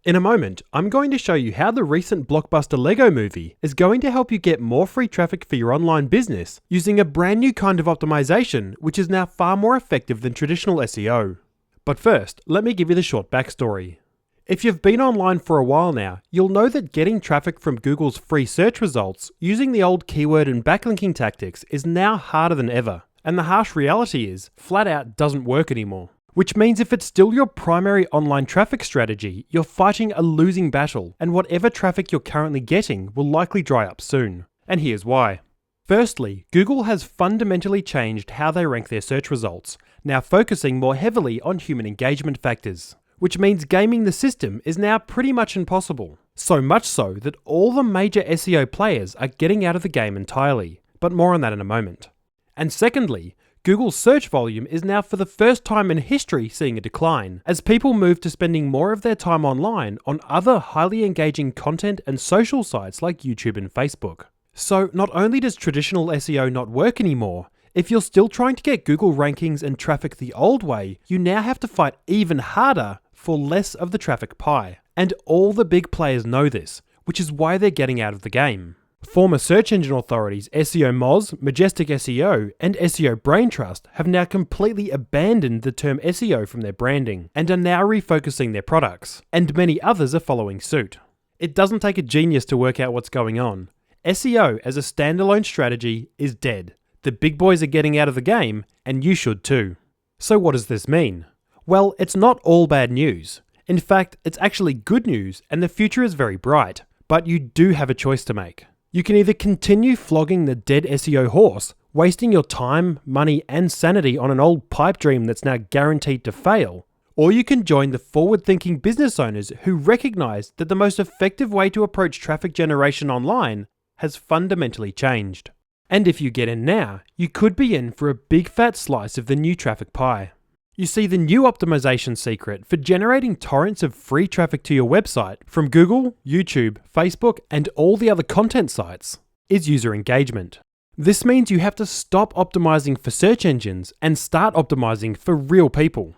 In a moment, I'm going to show you how the recent blockbuster Lego movie is going to help you get more free traffic for your online business using a brand new kind of optimization which is now far more effective than traditional SEO. But first, let me give you the short backstory. If you've been online for a while now, you'll know that getting traffic from Google's free search results using the old keyword and backlinking tactics is now harder than ever. And the harsh reality is, flat out doesn't work anymore. Which means if it's still your primary online traffic strategy, you're fighting a losing battle, and whatever traffic you're currently getting will likely dry up soon. And here's why. Firstly, Google has fundamentally changed how they rank their search results, now focusing more heavily on human engagement factors. Which means gaming the system is now pretty much impossible. So much so that all the major SEO players are getting out of the game entirely, but more on that in a moment. And secondly, Google's search volume is now for the first time in history seeing a decline, as people move to spending more of their time online on other highly engaging content and social sites like YouTube and Facebook. So not only does traditional SEO not work anymore, if you're still trying to get Google rankings and traffic the old way, you now have to fight even harder for less of the traffic pie. And all the big players know this, which is why they're getting out of the game. Former search engine authorities SEO Moz, Majestic SEO, and SEO Brain Trust have now completely abandoned the term SEO from their branding and are now refocusing their products, and many others are following suit. It doesn't take a genius to work out what's going on. SEO as a standalone strategy is dead. The big boys are getting out of the game, and you should too. So what does this mean? Well, it's not all bad news. In fact, it's actually good news, and the future is very bright. But you do have a choice to make. You can either continue flogging the dead SEO horse, wasting your time, money, and sanity on an old pipe dream that's now guaranteed to fail, or you can join the forward-thinking business owners who recognize that the most effective way to approach traffic generation online has fundamentally changed. And if you get in now, you could be in for a big fat slice of the new traffic pie. You see, the new optimization secret for generating torrents of free traffic to your website from Google, YouTube, Facebook, and all the other content sites is user engagement. This means you have to stop optimizing for search engines and start optimizing for real people.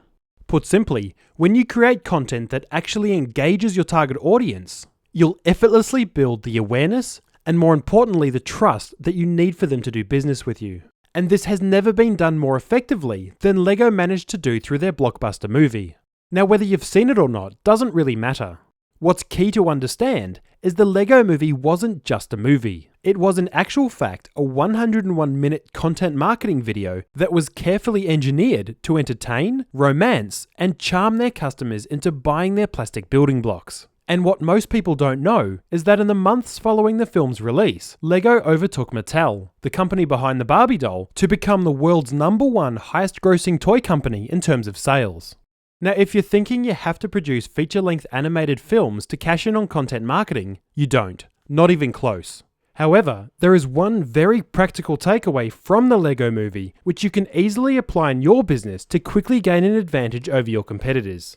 Put simply, when you create content that actually engages your target audience, you'll effortlessly build the awareness and, more importantly, the trust that you need for them to do business with you. And this has never been done more effectively than Lego managed to do through their blockbuster movie. Now, whether you've seen it or not doesn't really matter. What's key to understand is the Lego movie wasn't just a movie. It was in actual fact a 101-minute content marketing video that was carefully engineered to entertain, romance, and charm their customers into buying their plastic building blocks. And what most people don't know is that in the months following the film's release, Lego overtook Mattel, the company behind the Barbie doll, to become the world's #1 highest grossing toy company in terms of sales. Now, if you're thinking you have to produce feature-length animated films to cash in on content marketing, you don't. Not even close. However, there is one very practical takeaway from the Lego movie which you can easily apply in your business to quickly gain an advantage over your competitors.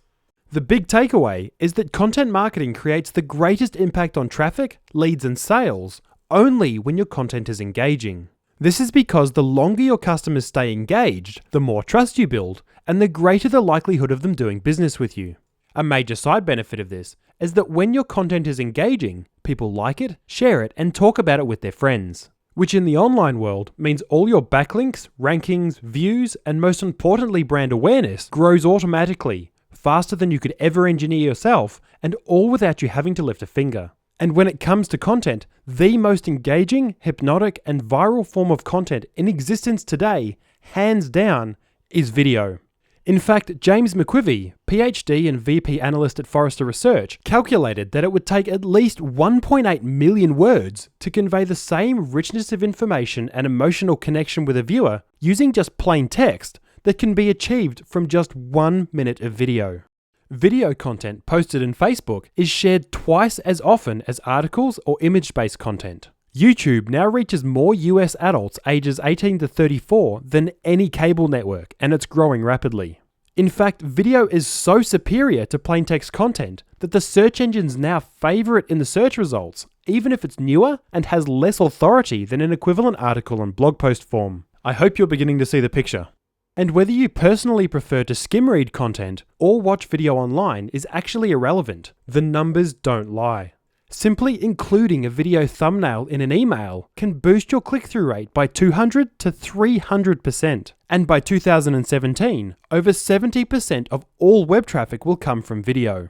The big takeaway is that content marketing creates the greatest impact on traffic, leads, and sales only when your content is engaging. This is because the longer your customers stay engaged, the more trust you build, and the greater the likelihood of them doing business with you. A major side benefit of this is that when your content is engaging, people like it, share it, and talk about it with their friends. Which in the online world means all your backlinks, rankings, views, and most importantly brand awareness grows automatically, faster than you could ever engineer yourself, and all without you having to lift a finger. And when it comes to content, the most engaging, hypnotic, and viral form of content in existence today, hands down, is video. In fact, James McQuivey, PhD and VP analyst at Forrester Research, calculated that it would take at least 1.8 million words to convey the same richness of information and emotional connection with a viewer using just plain text that can be achieved from just 1 minute of video. Video content posted in Facebook is shared twice as often as articles or image-based content. YouTube now reaches more US adults ages 18 to 34 than any cable network, and it's growing rapidly. In fact, video is so superior to plain text content that the search engines now favor it in the search results, even if it's newer and has less authority than an equivalent article and blog post form. I hope you're beginning to see the picture. And whether you personally prefer to skim read content or watch video online is actually irrelevant. The numbers don't lie. Simply including a video thumbnail in an email can boost your click-through rate by 200 to 300%. And by 2017, over 70% of all web traffic will come from video.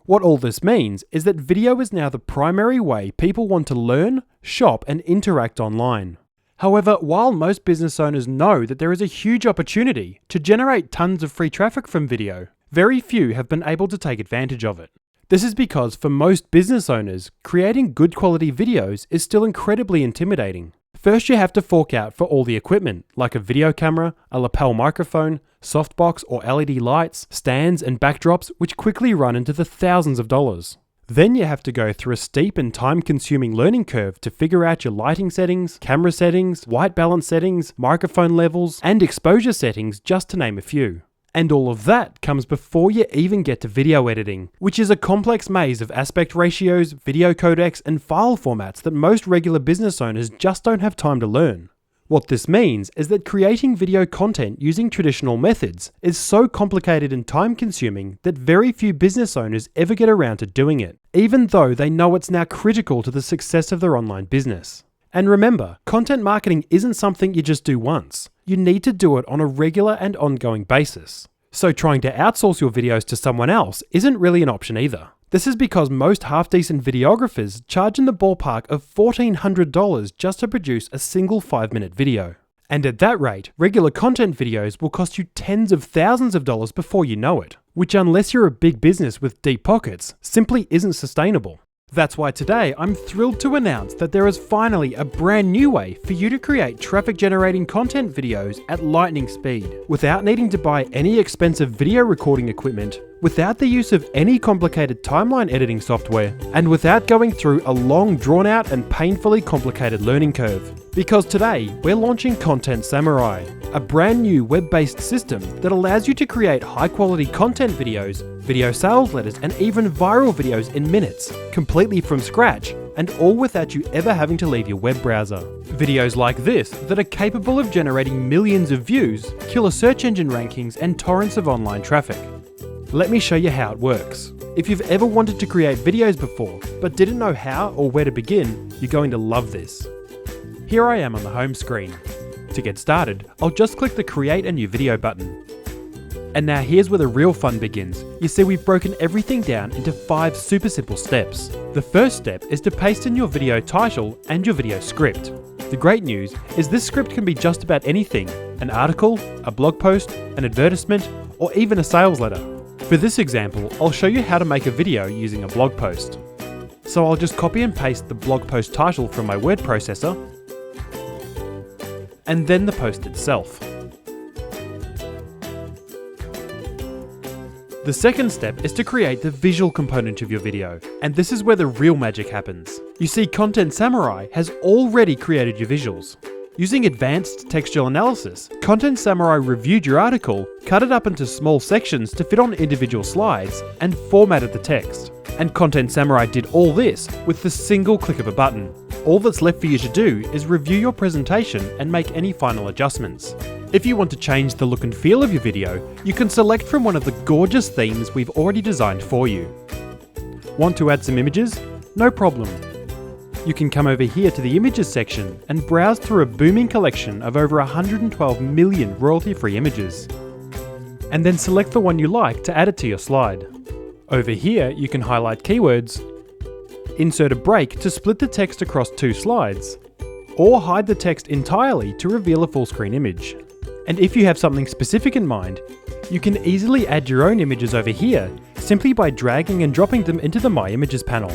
What all this means is that video is now the primary way people want to learn, shop, and interact online. However, while most business owners know that there is a huge opportunity to generate tons of free traffic from video, very few have been able to take advantage of it. This is because for most business owners, creating good quality videos is still incredibly intimidating. First, you have to fork out for all the equipment, like a video camera, a lapel microphone, softbox or LED lights, stands and backdrops, which quickly run into the thousands of dollars. Then you have to go through a steep and time-consuming learning curve to figure out your lighting settings, camera settings, white balance settings, microphone levels, and exposure settings, just to name a few. And all of that comes before you even get to video editing, which is a complex maze of aspect ratios, video codecs, and file formats that most regular business owners just don't have time to learn. What this means is that creating video content using traditional methods is so complicated and time-consuming that very few business owners ever get around to doing it, even though they know it's now critical to the success of their online business. And remember, content marketing isn't something you just do once. You need to do it on a regular and ongoing basis. So trying to outsource your videos to someone else isn't really an option either. This is because most half-decent videographers charge in the ballpark of $1,400 just to produce a single 5-minute video. And at that rate, regular content videos will cost you tens of thousands of dollars before you know it, which unless you're a big business with deep pockets, simply isn't sustainable. That's why today I'm thrilled to announce that there is finally a brand new way for you to create traffic generating content videos at lightning speed, without needing to buy any expensive video recording equipment, without the use of any complicated timeline editing software, and without going through a long drawn out and painfully complicated learning curve. Because today we're launching Content Samurai, a brand new web-based system that allows you to create high-quality content videos, video sales letters, and even viral videos in minutes, completely from scratch, and all without you ever having to leave your web browser. Videos like this that are capable of generating millions of views, killer search engine rankings, and torrents of online traffic. Let me show you how it works. If you've ever wanted to create videos before, but didn't know how or where to begin, you're going to love this. Here I am on the home screen. To get started, I'll just click the Create a New Video button. And now here's where the real fun begins. You see, we've broken everything down into 5 super simple steps. The first step is to paste in your video title and your video script. The great news is this script can be just about anything: an article, a blog post, an advertisement, or even a sales letter. For this example, I'll show you how to make a video using a blog post. So I'll just copy and paste the blog post title from my word processor, and then the post itself. The second step is to create the visual component of your video, and this is where the real magic happens. You see, Content Samurai has already created your visuals. Using advanced textual analysis, Content Samurai reviewed your article, cut it up into small sections to fit on individual slides, and formatted the text. And Content Samurai did all this with the single click of a button. All that's left for you to do is review your presentation and make any final adjustments. If you want to change the look and feel of your video, you can select from one of the gorgeous themes we've already designed for you. Want to add some images? No problem. You can come over here to the images section and browse through a booming collection of over 112 million royalty-free images. And then select the one you like to add it to your slide. Over here, you can highlight keywords, insert a break to split the text across 2 slides, or hide the text entirely to reveal a full screen image. And if you have something specific in mind, you can easily add your own images over here simply by dragging and dropping them into the My Images panel.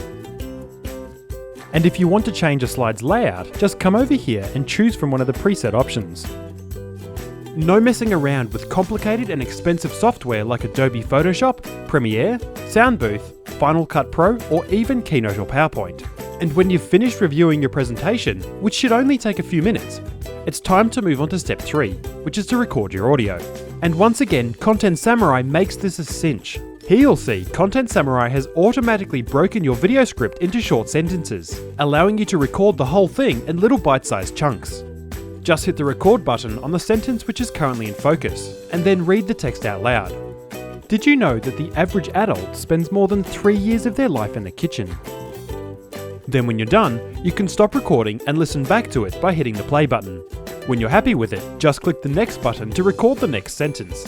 And if you want to change a slide's layout, just come over here and choose from one of the preset options. No messing around with complicated and expensive software like Adobe Photoshop, Premiere, Soundbooth, Final Cut Pro, or even Keynote or PowerPoint. And when you've finished reviewing your presentation, which should only take a few minutes, it's time to move on to step 3, which is to record your audio. And once again, Content Samurai makes this a cinch. Here you'll see Content Samurai has automatically broken your video script into short sentences, allowing you to record the whole thing in little bite-sized chunks. Just hit the record button on the sentence which is currently in focus, and then read the text out loud. Did you know that the average adult spends more than 3 years of their life in the kitchen? Then when you're done, you can stop recording and listen back to it by hitting the play button. When you're happy with it, just click the next button to record the next sentence.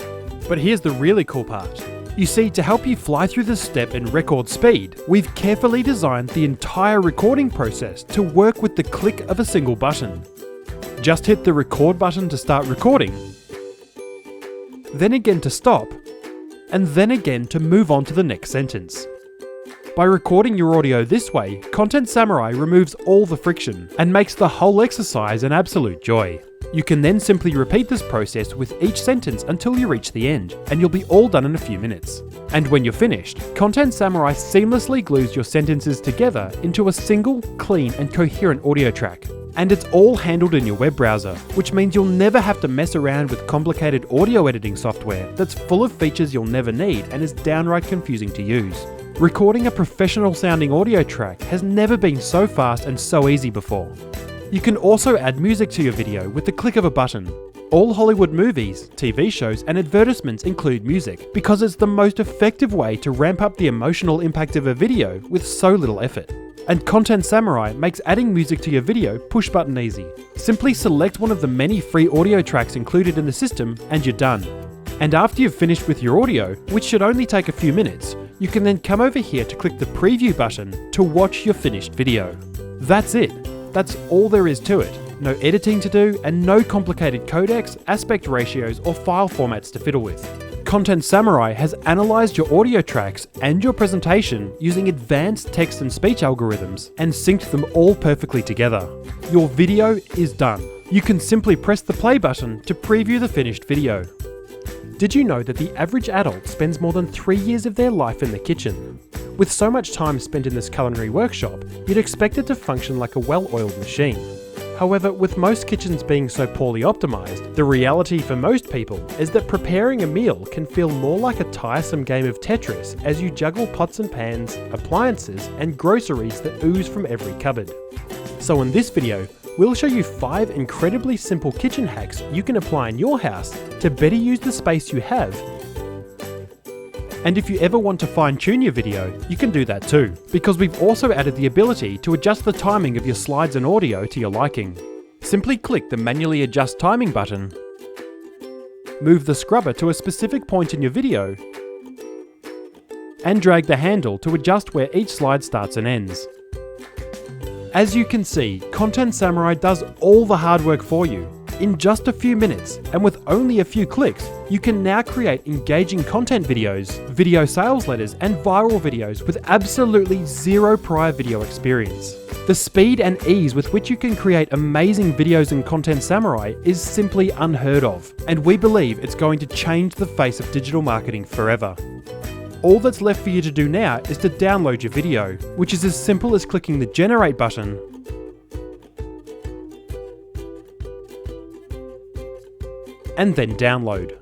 But here's the really cool part. You see, to help you fly through this step in record speed, we've carefully designed the entire recording process to work with the click of a single button. Just hit the record button to start recording, then again to stop, and then again to move on to the next sentence. By recording your audio this way, Content Samurai removes all the friction and makes the whole exercise an absolute joy. You can then simply repeat this process with each sentence until you reach the end, and you'll be all done in a few minutes. And when you're finished, Content Samurai seamlessly glues your sentences together into a single, clean and coherent audio track. And it's all handled in your web browser, which means you'll never have to mess around with complicated audio editing software that's full of features you'll never need and is downright confusing to use. Recording a professional sounding audio track has never been so fast and so easy before. You can also add music to your video with the click of a button. All Hollywood movies, TV shows and advertisements include music because it's the most effective way to ramp up the emotional impact of a video with so little effort. And Content Samurai makes adding music to your video push button easy. Simply select one of the many free audio tracks included in the system and you're done. And after you've finished with your audio, which should only take a few minutes, you can then come over here to click the preview button to watch your finished video. That's it. That's all there is to it. No editing to do and no complicated codecs, aspect ratios or file formats to fiddle with. Content Samurai has analysed your audio tracks and your presentation using advanced text and speech algorithms and synced them all perfectly together. Your video is done. You can simply press the play button to preview the finished video. Did you know that the average adult spends more than 3 years of their life in the kitchen? With so much time spent in this culinary workshop, you'd expect it to function like a well-oiled machine. However, with most kitchens being so poorly optimised, the reality for most people is that preparing a meal can feel more like a tiresome game of Tetris as you juggle pots and pans, appliances, and groceries that ooze from every cupboard. So in this video, we'll show you 5 incredibly simple kitchen hacks you can apply in your house to better use the space you have. And if you ever want to fine-tune your video, you can do that too, because we've also added the ability to adjust the timing of your slides and audio to your liking. Simply click the manually adjust timing button, move the scrubber to a specific point in your video, and drag the handle to adjust where each slide starts and ends. As you can see, Content Samurai does all the hard work for you. In just a few minutes, and with only a few clicks, you can now create engaging content videos, video sales letters, and viral videos with absolutely zero prior video experience. The speed and ease with which you can create amazing videos in Content Samurai is simply unheard of, and we believe it's going to change the face of digital marketing forever. All that's left for you to do now is to download your video, which is as simple as clicking the Generate button, and then download.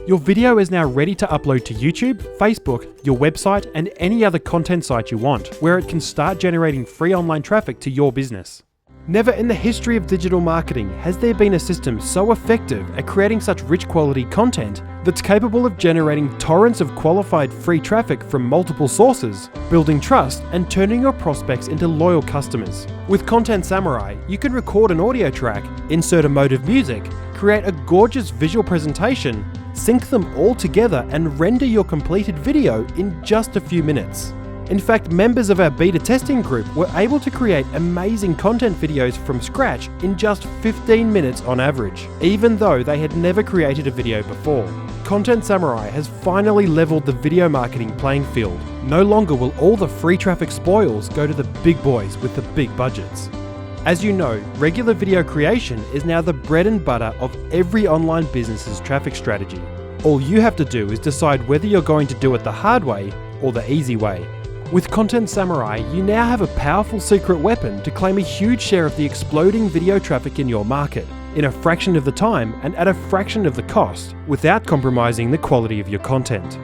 Your video is now ready to upload to YouTube, Facebook, your website, and any other content site you want, where it can start generating free online traffic to your business. Never in the history of digital marketing has there been a system so effective at creating such rich quality content that's capable of generating torrents of qualified free traffic from multiple sources, building trust, and turning your prospects into loyal customers. With Content Samurai, you can record an audio track, insert a mode of music, create a gorgeous visual presentation, sync them all together, and render your completed video in just a few minutes. In fact, members of our beta testing group were able to create amazing content videos from scratch in just 15 minutes on average, even though they had never created a video before. Content Samurai has finally leveled the video marketing playing field. No longer will all the free traffic spoils go to the big boys with the big budgets. As you know, regular video creation is now the bread and butter of every online business's traffic strategy. All you have to do is decide whether you're going to do it the hard way or the easy way. With Content Samurai, you now have a powerful secret weapon to claim a huge share of the exploding video traffic in your market, in a fraction of the time and at a fraction of the cost, without compromising the quality of your content.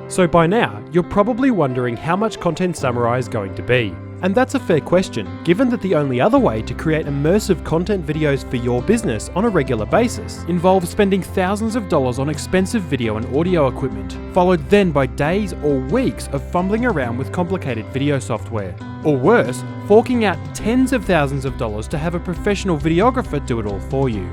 So by now, you're probably wondering how much Content Samurai is going to be. And that's a fair question, given that the only other way to create immersive content videos for your business on a regular basis involves spending thousands of dollars on expensive video and audio equipment, followed then by days or weeks of fumbling around with complicated video software. Or worse, forking out tens of thousands of dollars to have a professional videographer do it all for you.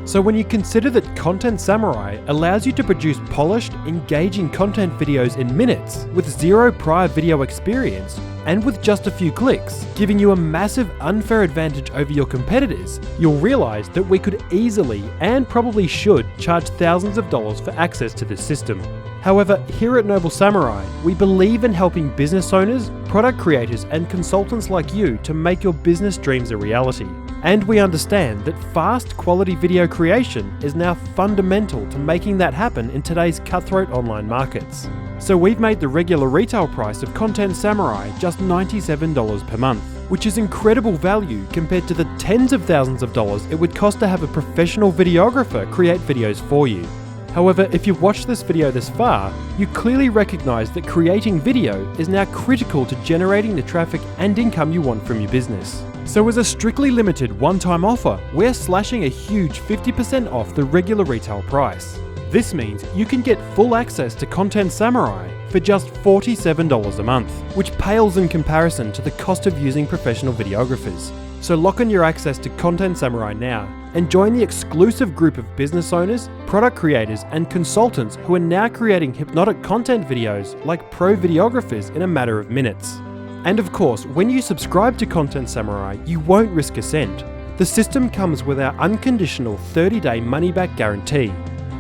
So when you consider that Content Samurai allows you to produce polished, engaging content videos in minutes with zero prior video experience and with just a few clicks, giving you a massive unfair advantage over your competitors, you'll realize that we could easily and probably should charge thousands of dollars for access to this system. However, here at Noble Samurai, we believe in helping business owners, product creators, and consultants like you to make your business dreams a reality. And we understand that fast quality video creation is now fundamental to making that happen in today's cutthroat online markets. So we've made the regular retail price of Content Samurai just $97 per month, which is incredible value compared to the tens of thousands of dollars it would cost to have a professional videographer create videos for you. However, if you've watched this video this far, you clearly recognize that creating video is now critical to generating the traffic and income you want from your business. So as a strictly limited one-time offer, we're slashing a huge 50% off the regular retail price. This means you can get full access to Content Samurai for just $47 a month, which pales in comparison to the cost of using professional videographers. So lock in your access to Content Samurai now and join the exclusive group of business owners, product creators, and consultants who are now creating hypnotic content videos like pro videographers in a matter of minutes. And of course, when you subscribe to Content Samurai, you won't risk a cent. The system comes with our unconditional 30-day money-back guarantee.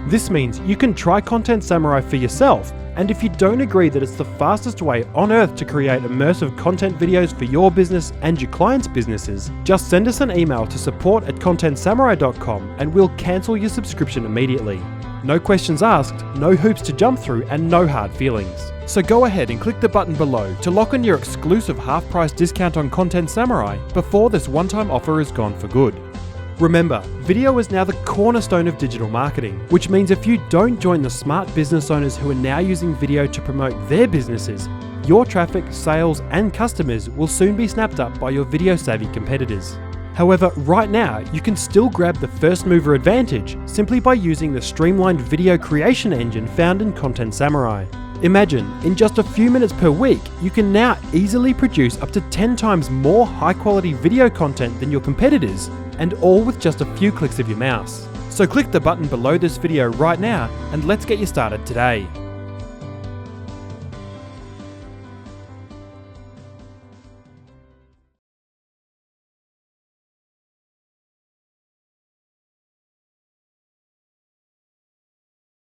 This means you can try Content Samurai for yourself, and if you don't agree that it's the fastest way on earth to create immersive content videos for your business and your clients' businesses, just send us an email to support@contentsamurai.com and we'll cancel your subscription immediately. No questions asked, no hoops to jump through, and no hard feelings. So go ahead and click the button below to lock in your exclusive half-price discount on Content Samurai before this one-time offer is gone for good. Remember, video is now the cornerstone of digital marketing, which means if you don't join the smart business owners who are now using video to promote their businesses, your traffic, sales, and customers will soon be snapped up by your video-savvy competitors. However, right now, you can still grab the first mover advantage simply by using the streamlined video creation engine found in Content Samurai. Imagine, in just a few minutes per week, you can now easily produce up to 10 times more high-quality video content than your competitors, and all with just a few clicks of your mouse. So click the button below this video right now, and let's get you started today.